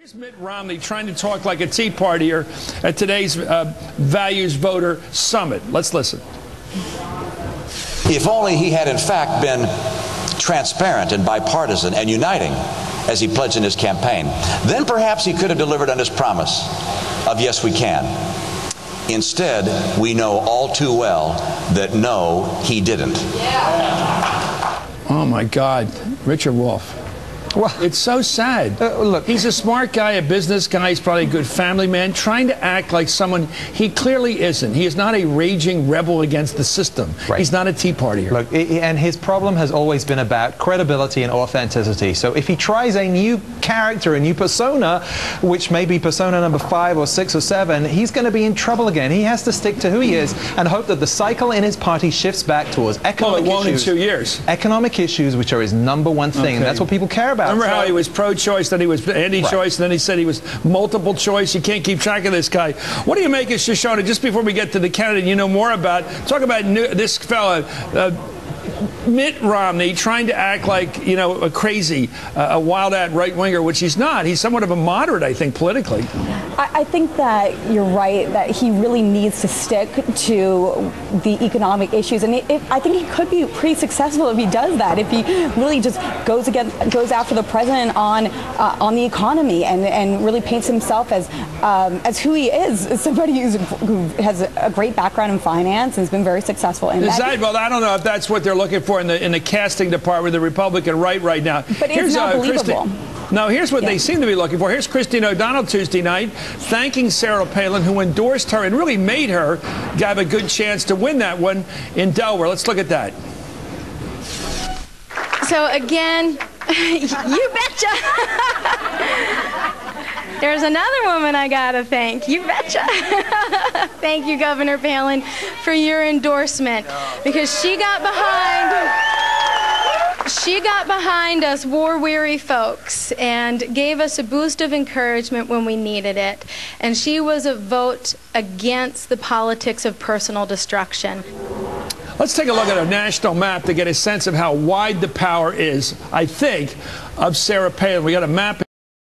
Here's Mitt Romney trying to talk like a Tea Partier at today's Values Voter Summit. Let's listen. If only he had in fact been transparent and bipartisan and uniting, as he pledged in his campaign, then perhaps he could have delivered on his promise of yes, we can. Instead, we know all too well that no, he didn't. Yeah. Oh my God, Richard Wolff. Well, it's so sad. Look, he's a smart guy, a business guy. He's probably a good family man, trying to act like someone he clearly isn't. He is not a raging rebel against the system. Right. He's not a Tea Partier. Look, and his problem has always been about credibility and authenticity. So if he tries a new character, a new persona, which may be persona number 5 or 6 or 7, he's going to be in trouble again. He has to stick to who he is and hope that the cycle in his party shifts back towards economic issues. Well, it won't in 2 years. Economic issues, which are his #1 thing, and that's what people care about. Remember how he was pro-choice, then he was anti-choice, right. and then he said he was multiple choice. You can't keep track of this guy. What do you make of Shoshana? Just before we get to the candidate you know more about, talk about this fella, Mitt Romney, trying to act like, you know, a crazy, a wild-at right-winger, which he's not. He's somewhat of a moderate, I think, politically. I think that you're right, that he really needs to stick to the economic issues. And I think he could be pretty successful if he does that, if he really just goes after the president on the economy and really paints himself as who he is, as somebody who has a great background in finance and has been very successful in that. Well, I don't know if that's what they're looking for in the casting department of the Republican right now. But it's not believable. No, here's what they seem to be looking for. Here's Christine O'Donnell Tuesday night thanking Sarah Palin, who endorsed her and really made her have a good chance to win that one in Delaware. Let's look at that. So again, you betcha. There's another woman I gotta thank. You betcha. Thank you, Governor Palin, for your endorsement, because she got behind us war-weary folks and gave us a boost of encouragement when we needed it. And she was a vote against the politics of personal destruction. Let's take a look at a national map to get a sense of how wide the power is, I think, of Sarah Palin. We got a map.